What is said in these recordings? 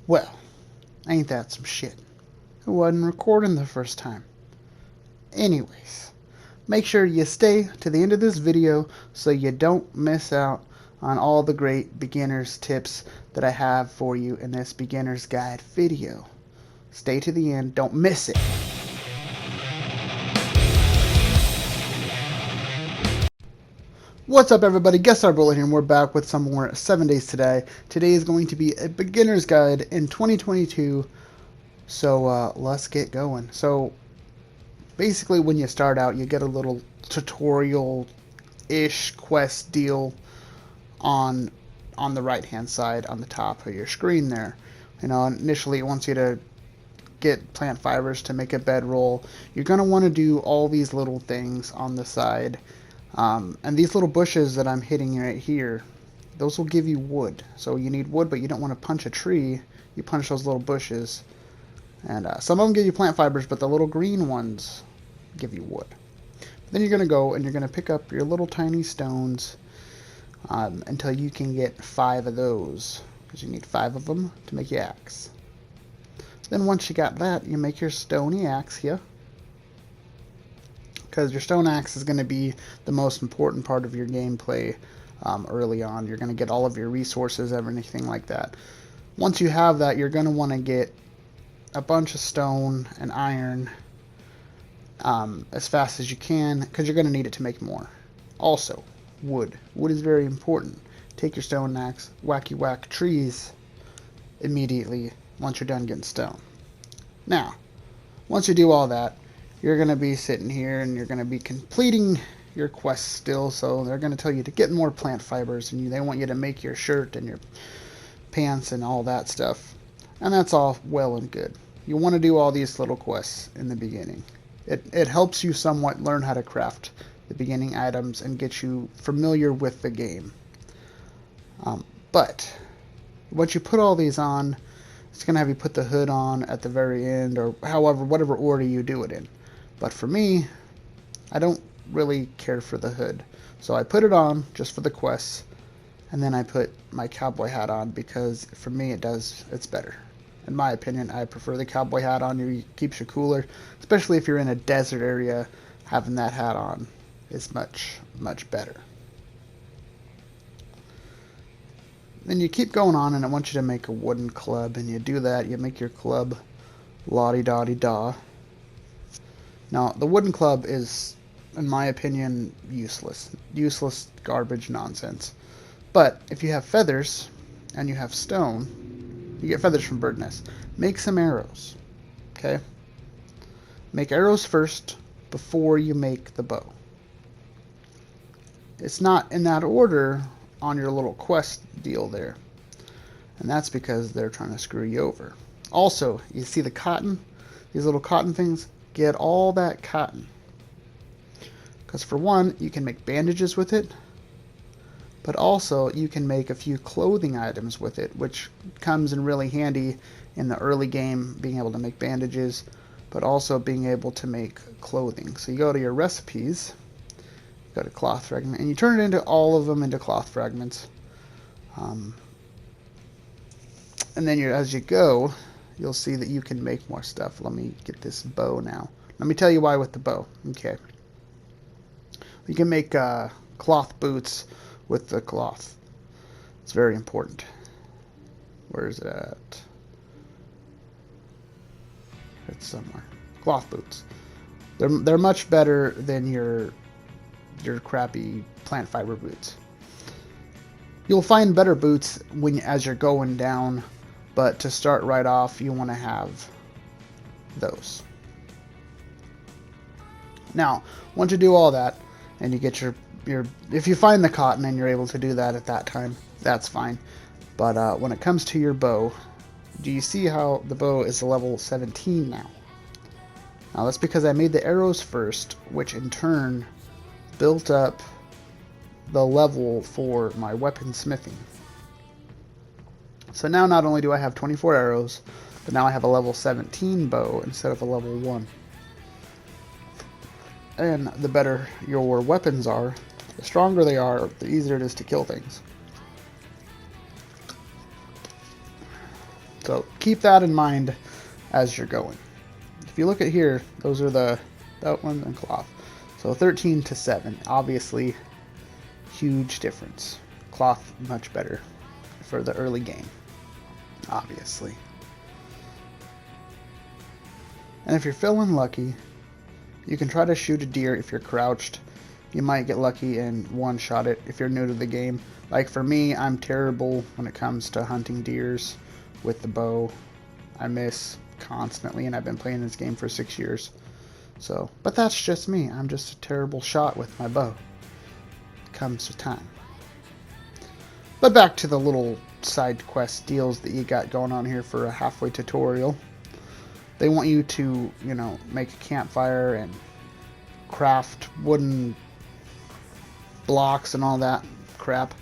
Well, ain't that some shit? It wasn't recording the first time. Anyways, make sure you stay to the end of this video so you don't miss out on all the great beginner's tips that I have for you in this beginner's guide video. Stay to the end, don't miss it. What's up everybody, Guest Star Bullet here, and we're back with some more 7 Days Today. Today is going to be a beginner's guide in 2022, so let's get going. So basically when you start out, you get a little tutorial-ish quest deal on the right hand side on the top of your screen there. You know, initially it wants you to get plant fibers to make a bedroll. You're going to want to do all these little things on the side. And these little bushes that I'm hitting right here, those will give you wood. So you need wood, but you don't want to punch a tree. You punch those little bushes. And some of them give you plant fibers, but the little green ones give you wood. Then you're going to go and you're going to pick up your little tiny stones until you can get 5 of those. Because you need 5 of them to make your axe. Then once you got that, you make your stony axe here. Because your stone axe is going to be the most important part of your gameplay early on. You're going to get all of your resources, everything like that. Once you have that, you're going to want to get a bunch of stone and iron as fast as you can, because you're going to need it to make more. Also, wood. Wood is very important. Take your stone axe, whacky whack trees immediately once you're done getting stone. Now, once you do all that, you're going to be sitting here and you're going to be completing your quest still. So they're going to tell you to get more plant fibers, and they want you to make your shirt and your pants and all that stuff. And that's all well and good. You want to do all these little quests in the beginning. It helps you somewhat learn how to craft the beginning items and get you familiar with the game. But once you put all these on, it's going to have you put the hood on at the very end, or however, whatever order you do it in. But for me, I don't really care for the hood. So I put it on just for the quests, and then I put my cowboy hat on because for me it's better. In my opinion, I prefer the cowboy hat on. It keeps you cooler, especially if you're in a desert area. Having that hat on is much, much better. Then you keep going on, and I want you to make a wooden club, and you do that. You make your club la-di-da-di-da. Now, the wooden club is, in my opinion, useless. Useless garbage nonsense. But if you have feathers and you have stone, you get feathers from bird nests. Make some arrows. Okay? Make arrows first before you make the bow. It's not in that order on your little quest deal there. And that's because they're trying to screw you over. Also, you see the cotton? These little cotton things? Get all that cotton. Because for one, you can make bandages with it. But also, you can make a few clothing items with it, which comes in really handy in the early game, being able to make bandages, but also being able to make clothing. So you go to your recipes, go to cloth fragment, and you turn it into all of them into cloth fragments. And then as you go, you'll see that you can make more stuff. Let me get this bow now. Let me tell you why with the bow. Okay. You can make cloth boots with the cloth. It's very important. Where is it at? It's somewhere. Cloth boots. They're much better than your crappy plant fiber boots. You'll find better boots as you're going down, but to start right off, you want to have those. Now, once you do all that, and you get your if you find the cotton and you're able to do that at that time, that's fine. But when it comes to your bow, do you see how the bow is level 17 now? Now that's because I made the arrows first, which in turn built up the level for my weapon smithing. So now not only do I have 24 arrows, but now I have a level 17 bow instead of a level 1. And the better your weapons are, the stronger they are, the easier it is to kill things. So keep that in mind as you're going. If you look at here, those are the that one and cloth. So 13 to 7, obviously huge difference. Cloth much better for the early game, obviously. And if you're feeling lucky, you can try to shoot a deer if you're crouched. You might get lucky and one-shot it if you're new to the game. Like for me, I'm terrible when it comes to hunting deers with the bow. I miss constantly, and I've been playing this game for 6 years. So, but that's just me. I'm just a terrible shot with my bow. Comes with time. But back to the little side quest deals that you got going on here for a halfway tutorial. They want you to, you know, make a campfire and craft wooden blocks and all that crap.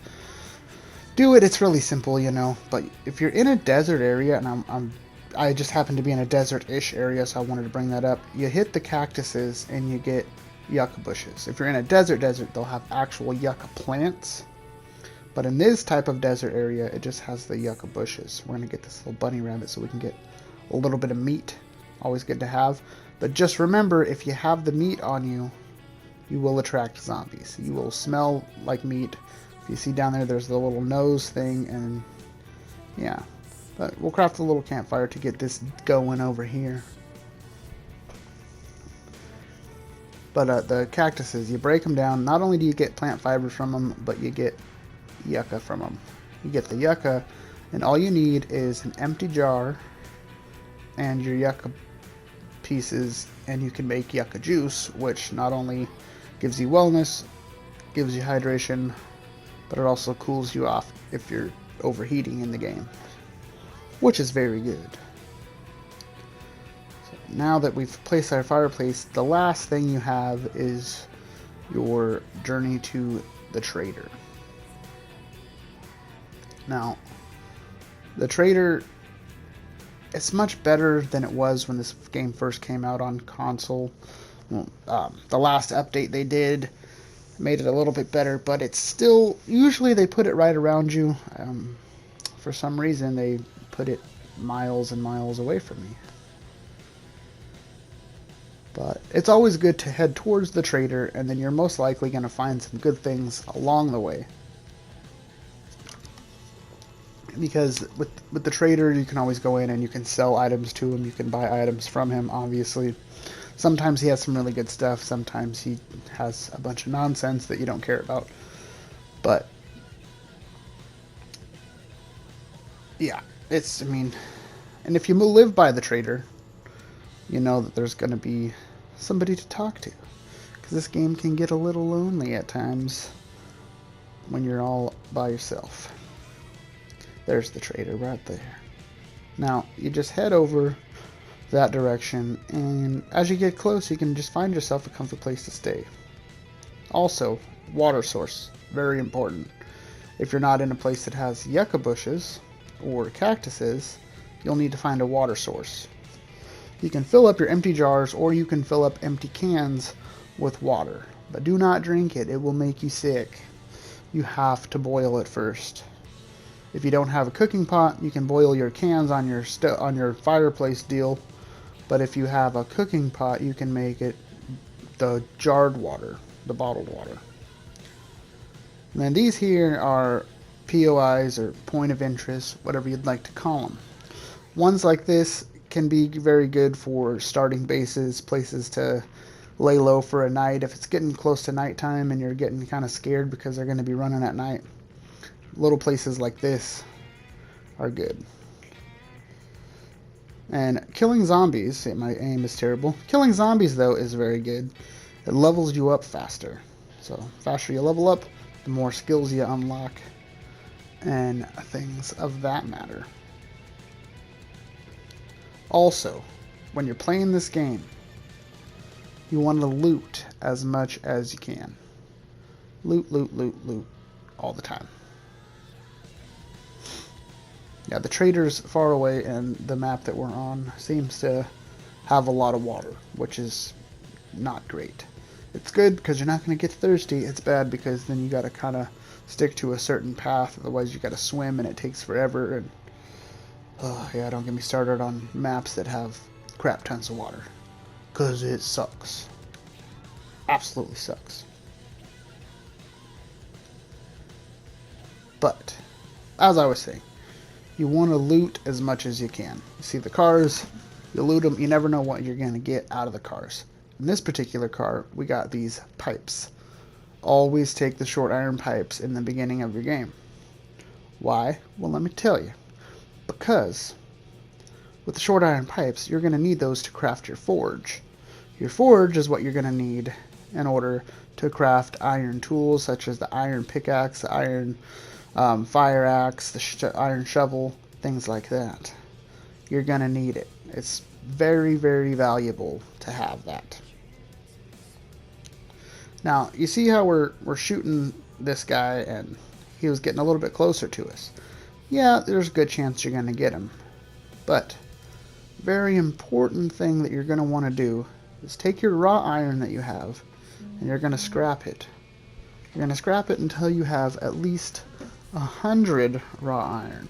Do it. It's really simple, you know. But if you're in a desert area, and I just happen to be in a desert-ish area, so I wanted to bring that up. You hit the cactuses and you get yucca bushes. If you're in a desert, they'll have actual yucca plants. But in this type of desert area, it just has the yucca bushes. We're going to get this little bunny rabbit so we can get a little bit of meat. Always good to have. But just remember, if you have the meat on you, you will attract zombies. You will smell like meat. If you see down there, there's the little nose thing, and yeah. But we'll craft a little campfire to get this going over here. But the cactuses, you break them down. Not only do you get plant fibers from them, but you get yucca from them. You get the yucca, and all you need is an empty jar and your yucca pieces, and you can make yucca juice, which not only gives you wellness, gives you hydration, but it also cools you off if you're overheating in the game, which is very good. So now that we've placed our fireplace, the last thing you have is your journey to the trader. Now, the trader, it's much better than it was when this game first came out on console. The last update they did made it a little bit better, but it's still, usually they put it right around you. For some reason, they put it miles and miles away from me. But it's always good to head towards the trader, and then you're most likely going to find some good things along the way. Because with the trader, you can always go in and you can sell items to him. You can buy items from him, obviously. Sometimes he has some really good stuff. Sometimes he has a bunch of nonsense that you don't care about. But yeah, I mean, and if you live by the trader, you know that there's going to be somebody to talk to. Because this game can get a little lonely at times when you're all by yourself. There's the trader right there. Now, you just head over that direction, and as you get close, you can just find yourself a comfy place to stay. Also, water source, very important. If you're not in a place that has yucca bushes or cactuses, you'll need to find a water source. You can fill up your empty jars, or you can fill up empty cans with water, but do not drink it. It will make you sick. You have to boil it first. If you don't have a cooking pot, you can boil your cans on your fireplace deal. But if you have a cooking pot, you can make it the jarred water, the bottled water. And then these here are POIs, or point of interest, whatever you'd like to call them. Ones like this can be very good for starting bases, places to lay low for a night. If it's getting close to nighttime and you're getting kind of scared because they're going to be running at night, little places like this are good. And killing zombies, my aim is terrible. Killing zombies, though, is very good. It levels you up faster. So, the faster you level up, the more skills you unlock, and things of that matter. Also, when you're playing this game, you want to loot as much as you can. Loot, loot, loot, loot, all the time. Yeah, the trader's far away, and the map that we're on seems to have a lot of water, which is not great. It's good because you're not going to get thirsty. It's bad because then you got to kind of stick to a certain path, otherwise you got to swim and it takes forever. And Oh, yeah, don't get me started on maps that have crap tons of water. Because it sucks. Absolutely sucks. But, as I was saying, you want to loot as much as you can. You see the cars, you loot them, you never know what you're going to get out of the cars. In this particular car, we got these pipes. Always take the short iron pipes in the beginning of your game. Why? Well, let me tell you. Because with the short iron pipes, you're going to need those to craft your forge. Your forge is what you're going to need in order to craft iron tools, such as the iron pickaxe, the iron fire axe, the iron shovel, things like that. You're going to need it. It's very, very valuable to have that. Now, you see how we're shooting this guy and he was getting a little bit closer to us. Yeah, there's a good chance you're going to get him. But, very important thing that you're going to want to do is take your raw iron that you have and you're going to scrap it. You're going to scrap it until you have at least 100 raw iron.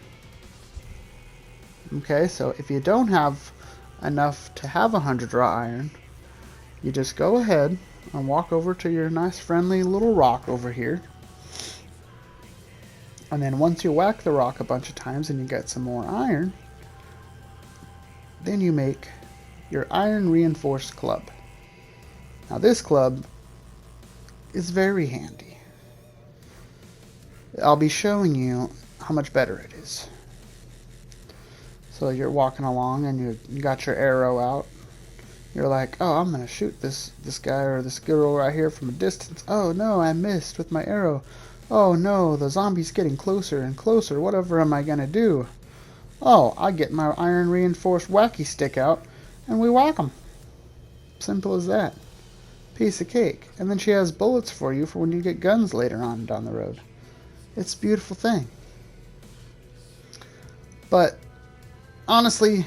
Okay, so if you don't have enough to have 100 raw iron, you just go ahead and walk over to your nice friendly little rock over here. And then once you whack the rock a bunch of times and you get some more iron, then you make your iron reinforced club. Now this club is very handy. I'll be showing you how much better it is. So you're walking along and you got your arrow out. You're like, oh, I'm going to shoot this guy or this girl right here from a distance. Oh no, I missed with my arrow. Oh no, the zombie's getting closer and closer. Whatever am I going to do? Oh, I get my iron reinforced wacky stick out and we whack them. Simple as that. Piece of cake. And then she has bullets for you for when you get guns later on down the road. It's a beautiful thing. But honestly,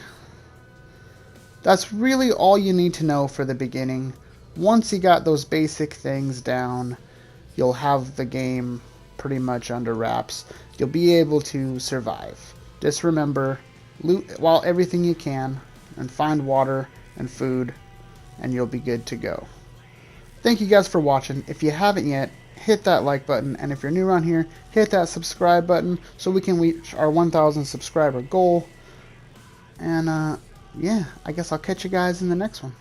that's really all you need to know for the beginning. Once you got those basic things down, you'll have the game pretty much under wraps. You'll be able to survive. Just remember, loot while everything you can, and find water and food, and you'll be good to go. Thank you guys for watching. If you haven't yet, hit that like button, and if you're new around here, hit that subscribe button so we can reach our 1,000 subscriber goal. And yeah, I guess I'll catch you guys in the next one.